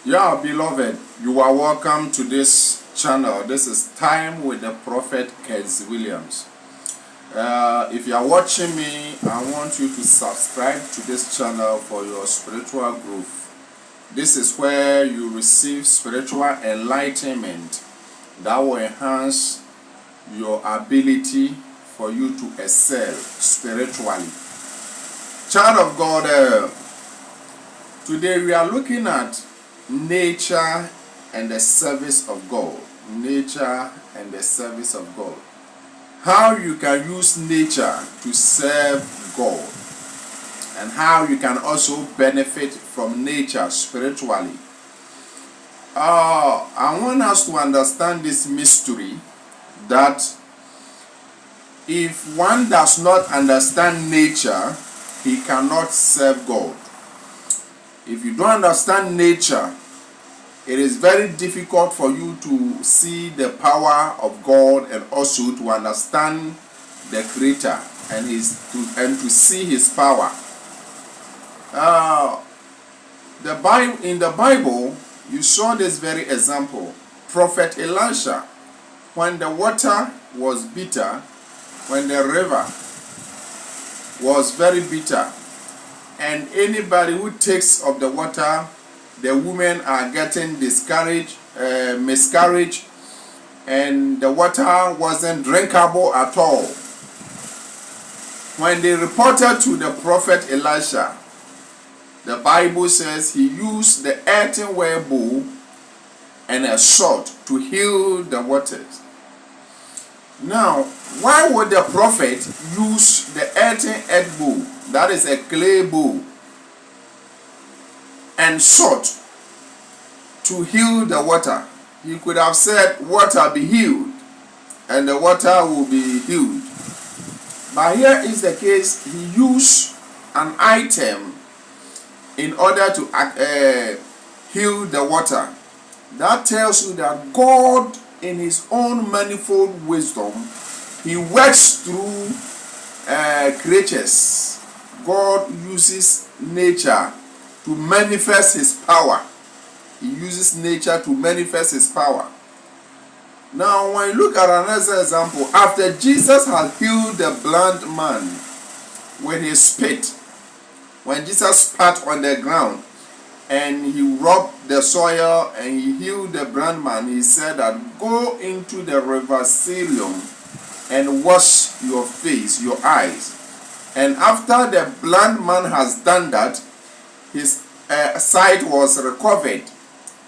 Yeah, beloved, you are welcome to this channel. This is Time with the Prophet Kez Williams. If you are watching me, I want you to subscribe to this channel for your spiritual growth. This is where you receive spiritual enlightenment that will enhance your ability for you to excel spiritually. Child of God, today we are looking at nature and the service of God. Nature and the service of God. How you can use nature to serve God, and how you can also benefit from nature spiritually. I want us to understand this mystery that if one does not understand nature, he cannot serve God. If you don't understand nature, it is very difficult for you to see the power of God and also to understand the Creator and to see His power. In the Bible, you saw this very example. Prophet Elisha, when the water was bitter, when the river was very bitter, and anybody who takes of the water, the women are getting miscarriage, and the water wasn't drinkable at all. When they reported to the prophet Elisha, the Bible says he used the earthenware bowl and a sword to heal the waters. Now, why would the prophet use the earthen bowl, that is a clay bowl, and sword to heal the water? He could have said, water be healed, and the water will be healed. But here is the case, he used an item in order to heal the water. That tells you that God, in His own manifold wisdom, He works through creatures. God uses nature to manifest His power. He uses nature to manifest His power. Now, when you look at another example, after Jesus had healed the blind man with his spit, when Jesus spat on the ground and he rubbed the soil and he healed the blind man, he said that go into the river Siloam and wash your face, your eyes. And after the blind man has done that, his sight was recovered.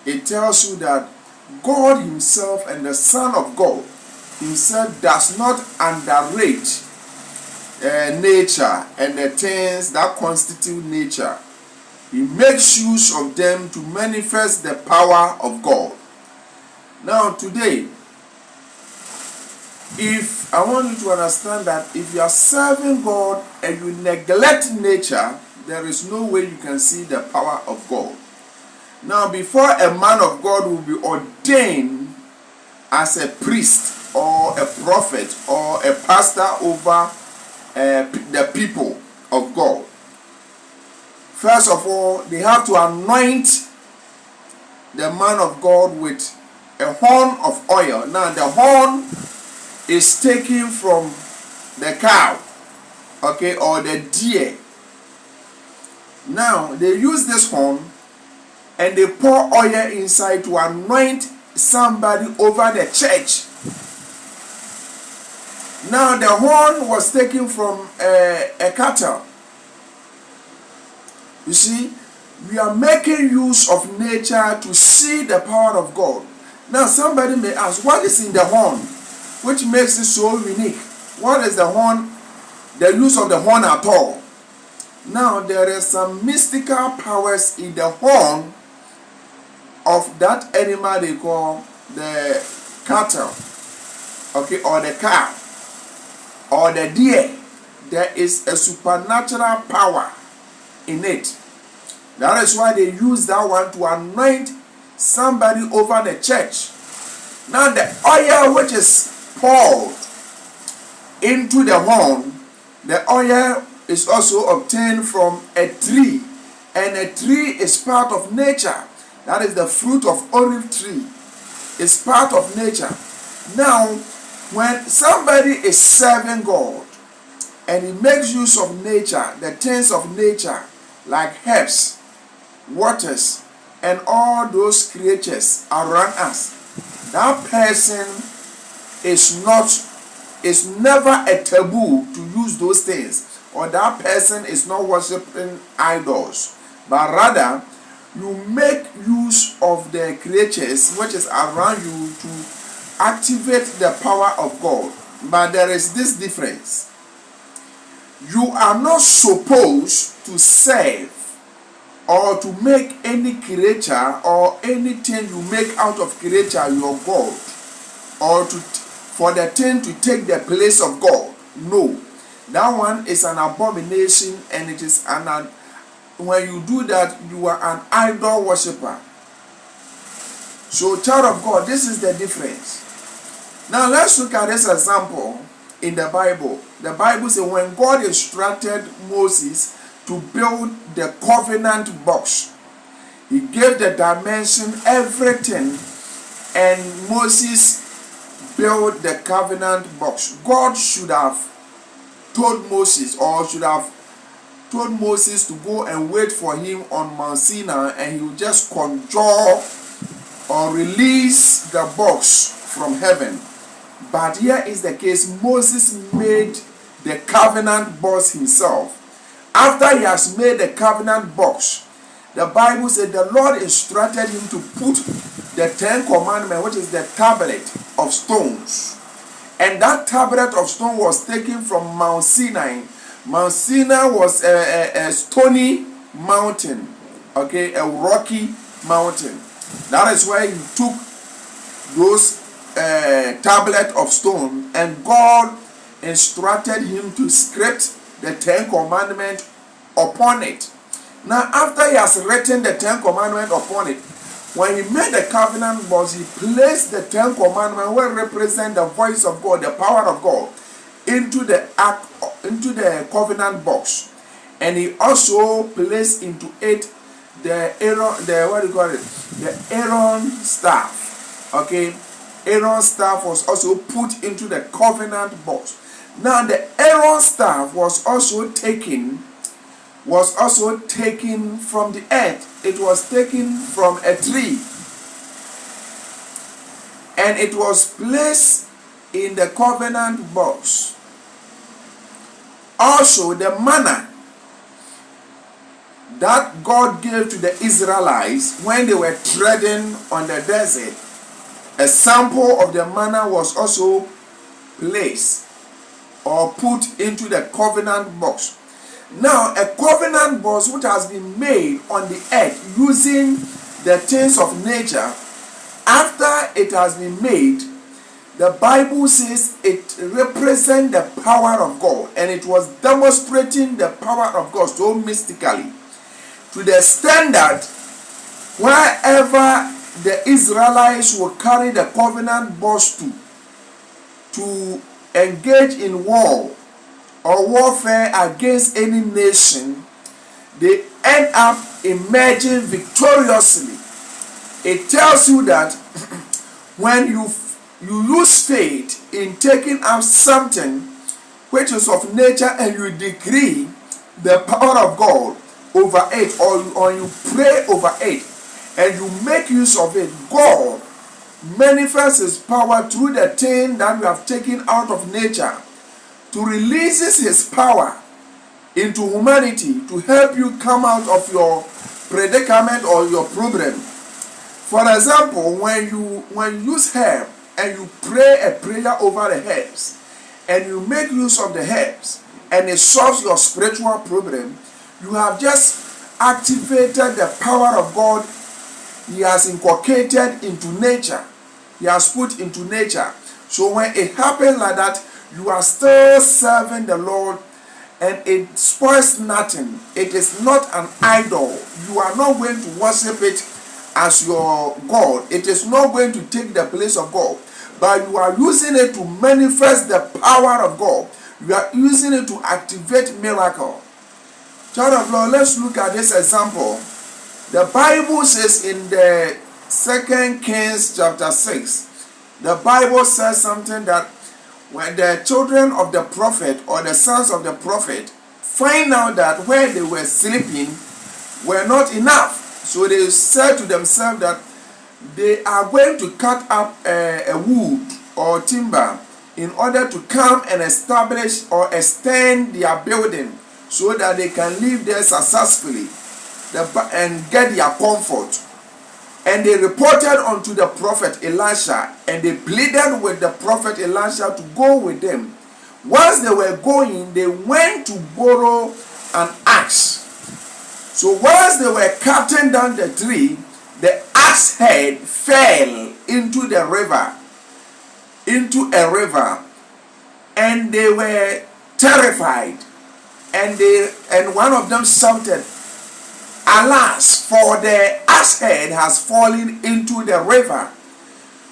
It tells you that God Himself and the Son of God Himself does not underrate nature and the things that constitute nature. He makes use of them to manifest the power of God. Now today, if I want you to understand that if you are serving God and you neglect nature, there is no way you can see the power of God. Now, before a man of God will be ordained as a priest or a prophet or a pastor over the people of God, first of all, they have to anoint the man of God with a horn of oil. Now, the horn is taken from the cow, okay, or the deer. Now, they use this horn and they pour oil inside to anoint somebody over the church. Now, the horn was taken from a cattle. You see, we are making use of nature to see the power of God. Now, somebody may ask, what is in the horn which makes it so unique? What is the horn, the use of the horn at all? Now, there is some mystical powers in the horn of that animal they call the cattle, okay, or the cow, or the deer. There is a supernatural power in it. That is why they use that one to anoint somebody over the church. Now, the oil which is poured into the horn, the oil is also obtained from a tree, and a tree is part of nature. that is the fruit of olive tree, is part of nature. Now, when somebody is serving God and he makes use of nature, the things of nature, like herbs, waters, and all those creatures around us, that person is never a taboo to use those things, or that person is not worshiping idols, but rather you make use of the creatures which is around you to activate the power of God. But there is this difference. You are not supposed to serve or to make any creature or anything you make out of creature your God, or for the thing to take the place of God. No, that one is an abomination, and it is when you do that, you are an idol worshiper. So, child of God, this is the difference. Now let's look at this example in the Bible. The Bible says when God instructed Moses to build the covenant box, he gave the dimension, everything, and Moses built the covenant box. God should have told Moses, or should have told Moses to go and wait for him on Mount Sinai, and he would just conjure or release the box from heaven. But here is the case. Moses made the covenant box himself. After he has made the covenant box, the Bible said the Lord instructed him to put the 10 Commandments, which is the tablet of stones. And that tablet of stone was taken from Mount Sinai. Mount Sinai was a stony mountain, okay, a rocky mountain. That is where he took those tablet of stone, and God instructed him to script the 10 Commandments upon it. Now, after he has written the 10 Commandments upon it, when he made the covenant box, he placed the 10 Commandments, which represent the voice of God, the power of God, into the covenant box. And he also placed into it the Aaron staff. Okay, Aaron's staff was also put into the covenant box. Now the Aaron staff was also taken from the earth. It was taken from a tree, and it was placed in the covenant box. Also, the manna that God gave to the Israelites when they were treading on the desert, a sample of the manna was also placed or put into the covenant box. Now, a covenant box which has been made on the earth using the things of nature, after it has been made, the Bible says it represents the power of God, and it was demonstrating the power of God so mystically, to the extent that wherever the Israelites will carry the covenant box to engage in war or warfare against any nation, they end up emerging victoriously. It tells you that when you use faith in taking up something which is of nature, and you decree the power of God over it, or you pray over it, and you make use of it, God manifests his power through the thing that we have taken out of nature, to release his power into humanity to help you come out of your predicament or your problem. For example, when you use herb and you pray a prayer over the herbs, and you make use of the herbs, and it solves your spiritual problem, you have just activated the power of God he has inculcated into nature. He has put into nature. So when it happens like that, you are still serving the Lord, and it spoils nothing. It is not an idol. You are not going to worship it as your God. It is not going to take the place of God, but you are using it to manifest the power of God. You are using it to activate miracle. Child of Lord, let's look at this example The Bible says in the 2 Kings chapter 6, the Bible says something that when the children of the prophet or the sons of the prophet find out that where they were sleeping were not enough, so they said to themselves that they are going to cut up a wood or timber in order to come and establish or extend their building so that they can live there successfully and get their comfort. And they reported unto the prophet Elisha, and they pleaded with the prophet Elisha to go with them. Once they were going, they went to borrow an axe. So whilst they were cutting down the tree, the axe head fell into the river, into a river, and they were terrified. And one of them shouted, "Alas, for the axe head has fallen into the river."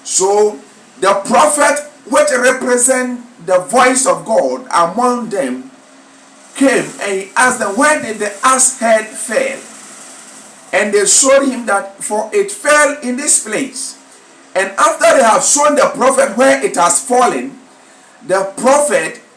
So the prophet, which represents the voice of God among them, came and he asked them, "Where did the axe head fall?" And they showed him that, "For it fell in this place." And after they have shown the prophet where it has fallen, the prophet